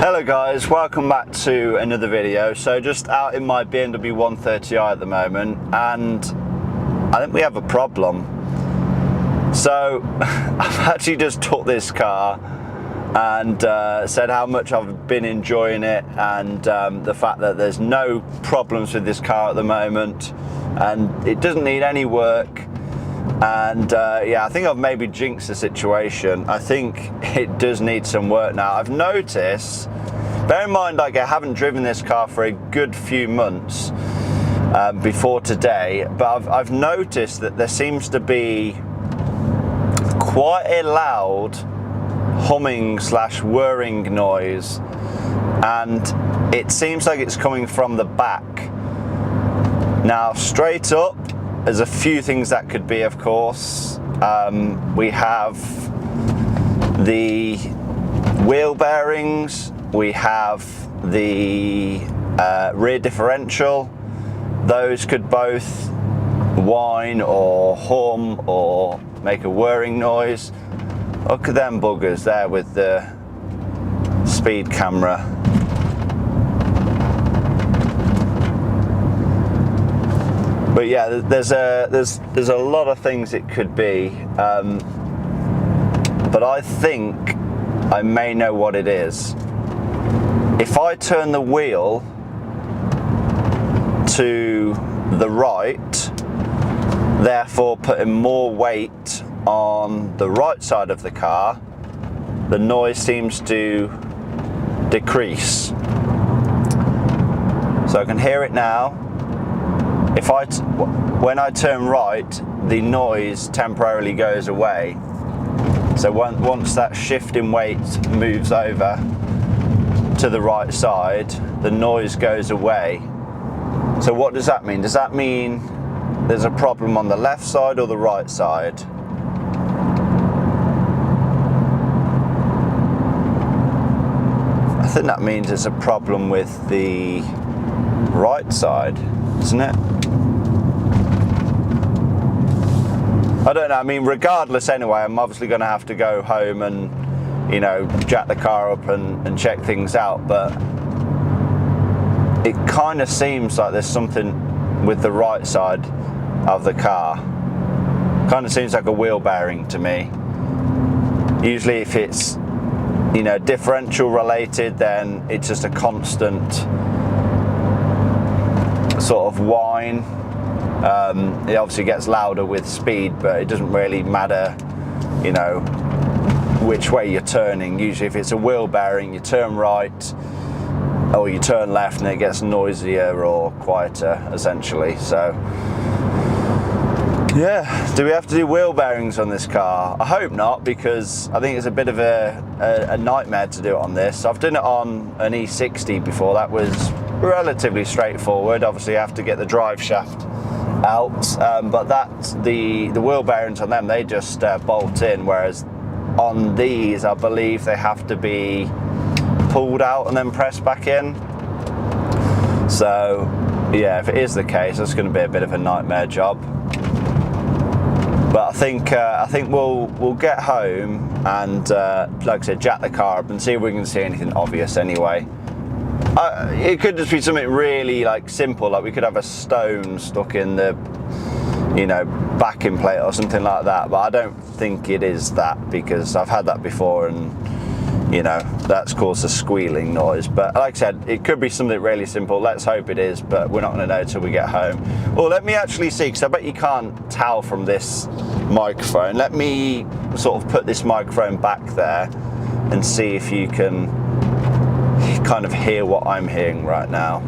Hello guys, welcome back to another video. So just out in my BMW 130i at the moment, and I think we have a problem. So I've actually just took this car and said how much I've been enjoying it, and the fact that there's no problems with this car at the moment and it doesn't need any work. And yeah, I think I've maybe jinxed the situation. I think it does need some work now. I've noticed, bear in mind, like, I haven't driven this car for a good few months before today, but I've noticed that there seems to be quite a loud humming slash whirring noise, and it seems like it's coming from the back. Now, straight up, there's a few things that could be, of course. We have the wheel bearings, we have the rear differential. Those could both whine or hum or make a whirring noise. Look at them buggers there with the speed camera. But yeah, there's a lot of things it could be, but I think I may know what it is. If I turn the wheel to the right, therefore putting more weight on the right side of the car, the noise seems to decrease. So I can hear it now. When I turn right, the noise temporarily goes away. So once that shift in weight moves over to the right side, the noise goes away. So what does that mean? Does that mean there's a problem on the left side or the right side? I think that means there's a problem with the right side, isn't it? I don't know, I mean, regardless anyway, I'm obviously going to have to go home and, you know, jack the car up and check things out, but it kind of seems like there's something with the right side of the car. Kind of seems like a wheel bearing to me. Usually if it's, you know, differential related, then it's just a constant sort of whine. It obviously gets louder with speed, but it doesn't really matter, you know, which way you're turning. Usually if it's a wheel bearing, you turn right or you turn left and it gets noisier or quieter, essentially. So yeah, do we have to do wheel bearings on this car? I hope not, because I think it's a bit of a nightmare to do it on this. I've done it on an E60 before. That was relatively straightforward. Obviously you have to get the drive shaft out, but that's the wheel bearings on them, they just bolt in, whereas on these I believe they have to be pulled out and then pressed back in. So yeah, if it is the case, it's going to be a bit of a nightmare job. But I think we'll get home and like I said, jack the car up and see if we can see anything obvious anyway. It could just be something really like simple, like we could have a stone stuck in the, you know, backing plate or something like that, but I don't think it is that, because I've had that before and, you know, that's caused a squealing noise. But like I said, it could be something really simple. Let's hope it is, but we're not going to know until we get home. Well, let me actually see, because I bet you can't tell from this microphone. Let me sort of put this microphone back there and see if you can kind of hear what I'm hearing right now.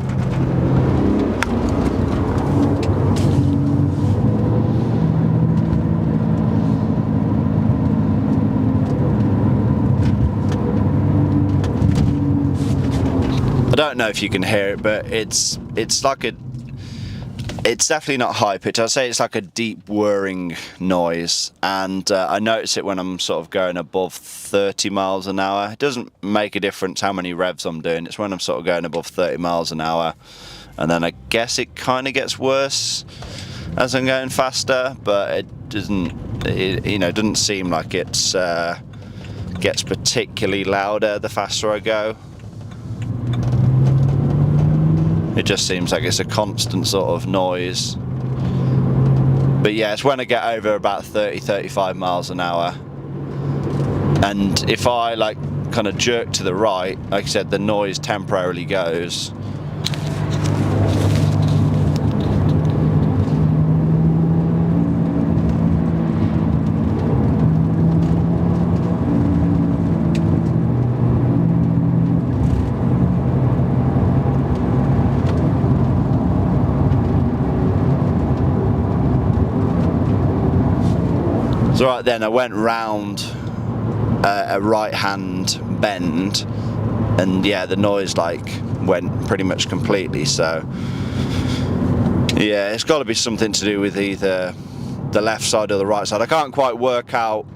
I don't know if you can hear it, but it's like it's definitely not high pitch. I'd say it's like a deep whirring noise, and I notice it when I'm sort of going above 30 miles an hour. It doesn't make a difference how many revs I'm doing. It's when I'm sort of going above 30 miles an hour, and then I guess it kind of gets worse as I'm going faster, but it doesn't, you know, doesn't seem like it's gets particularly louder the faster I go. It just seems like it's a constant sort of noise. But yeah, it's when I get over about 30-35 miles an hour, and if I like kind of jerk to the right, like I said, the noise temporarily goes. So right then I went round a right hand bend, and yeah, the noise like went pretty much completely. So yeah, it's got to be something to do with either the left side or the right side. I can't quite work out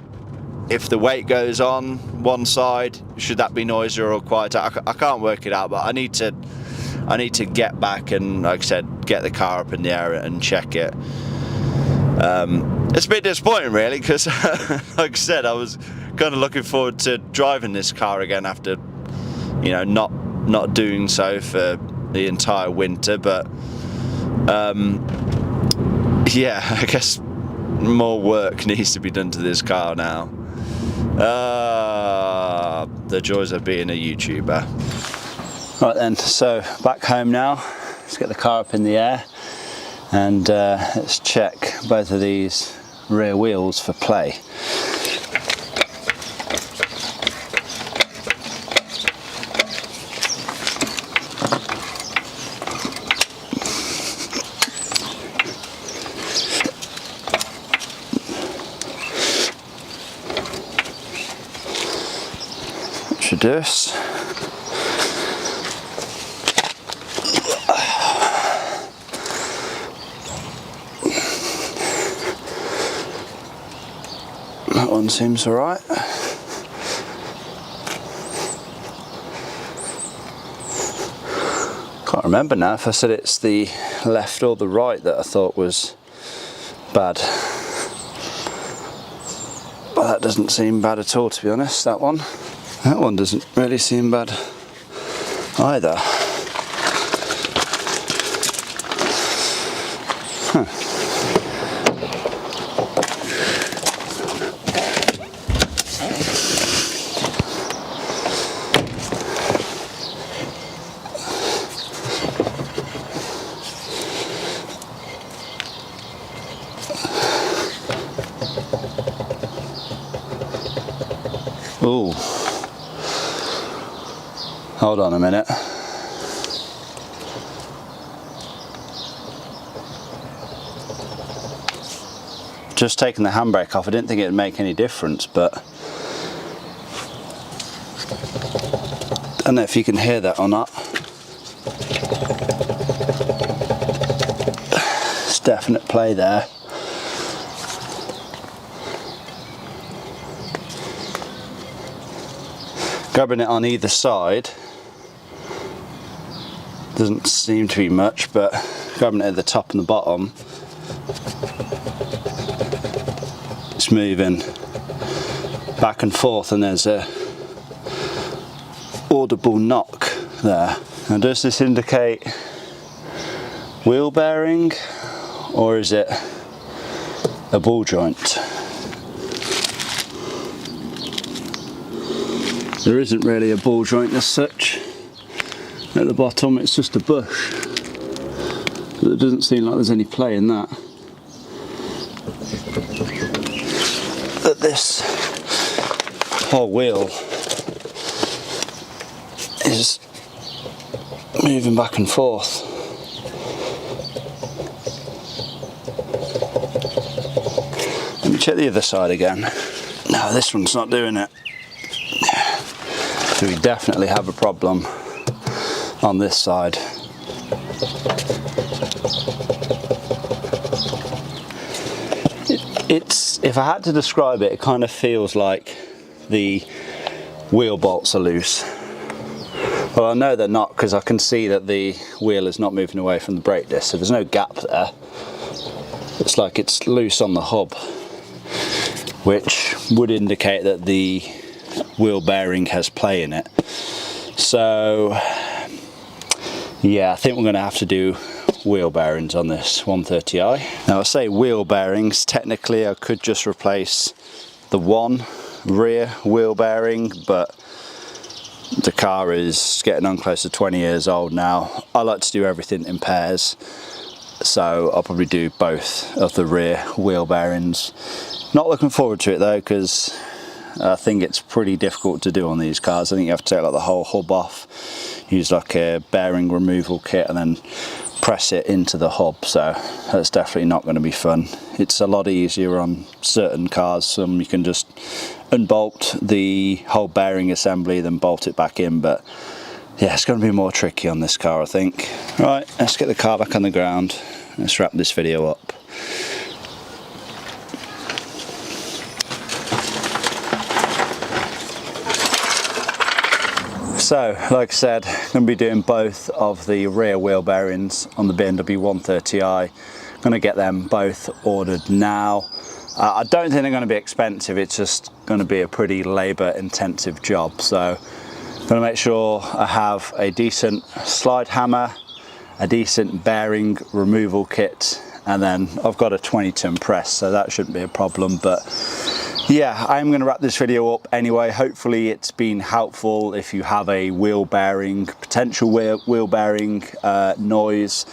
if the weight goes on one side, should that be noisier or quieter. I can't work it out, but I need to get back and, like I said, get the car up in the air and check it. It's a bit disappointing really, because like I said, I was kind of looking forward to driving this car again after, you know, not doing so for the entire winter. But yeah, I guess more work needs to be done to this car now. The joys of being a YouTuber. Right then, so back home now. Let's get the car up in the air and let's check both of these rear wheels for play. Introduce. That one seems alright. Can't remember now if I said it's the left or the right that I thought was bad. But that doesn't seem bad at all, to be honest, that one. That one doesn't really seem bad either. Huh. Ooh. Hold on a minute. Just taking the handbrake off, I didn't think it would make any difference, but I don't know if you can hear that or not. It's definite play there. Grabbing it on either side doesn't seem to be much, but grabbing it at the top and the bottom, it's moving back and forth, and there's a audible knock there. Now, does this indicate wheel bearing, or is it a ball joint? There isn't really a ball joint as such at the bottom, it's just a bush. But it doesn't seem like there's any play in that. But this whole wheel is moving back and forth. Let me check the other side again. No, this one's not doing it. So we definitely have a problem on this side. It's, if I had to describe it, it kind of feels like the wheel bolts are loose. Well, I know they're not, because I can see that the wheel is not moving away from the brake disc, so there's no gap there. It's like it's loose on the hub, which would indicate that the wheel bearing has play in it. So Yeah, I think we're going to have to do wheel bearings on this 130i. Now I say wheel bearings, technically I could just replace the one rear wheel bearing, but the car is getting on close to 20 years old now. I like to do everything in pairs, so I'll probably do both of the rear wheel bearings. Not looking forward to it though, because I think it's pretty difficult to do on these cars. I think you have to take like the whole hub off, use like a bearing removal kit and then press it into the hub, so that's definitely not going to be fun. It's a lot easier on certain cars. Some you can just unbolt the whole bearing assembly then bolt it back in, but yeah, it's going to be more tricky on this car I think. Right, let's get the car back on the ground. Let's wrap this video up. So, like I said, I'm going to be doing both of the rear wheel bearings on the BMW 130i. I'm going to get them both ordered now. I don't think they're going to be expensive, it's just going to be a pretty labour intensive job. So, I'm going to make sure I have a decent slide hammer, a decent bearing removal kit, and then I've got a 20-ton press, so that shouldn't be a problem. But yeah, I'm going to wrap this video up anyway. Hopefully it's been helpful if you have a wheel bearing, potential wheel bearing noise,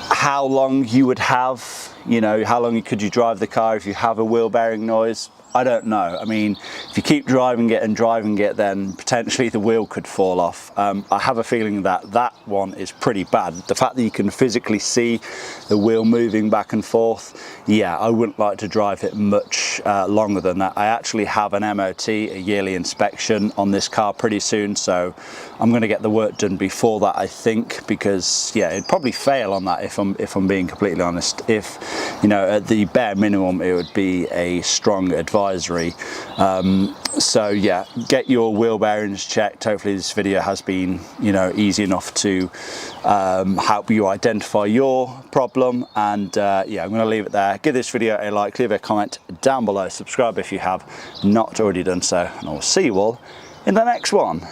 how long you would have, you know, how long could you drive the car if you have a wheel bearing noise. I don't know. I mean, if you keep driving it, then potentially the wheel could fall off. I have a feeling that that one is pretty bad. The fact that you can physically see the wheel moving back and forth, yeah, I wouldn't like to drive it much longer than that. I actually have an MOT, a yearly inspection on this car pretty soon, so I'm going to get the work done before that, I think, because yeah, it'd probably fail on that if I'm being completely honest. If, you know, at the bare minimum, it would be a strong advisory. So yeah, get your wheel bearings checked. Hopefully this video has been, you know, easy enough to help you identify your problem. And yeah, I'm going to leave it there. Give this video a like, leave a comment down below, subscribe if you have not already done so, and I'll see you all in the next one.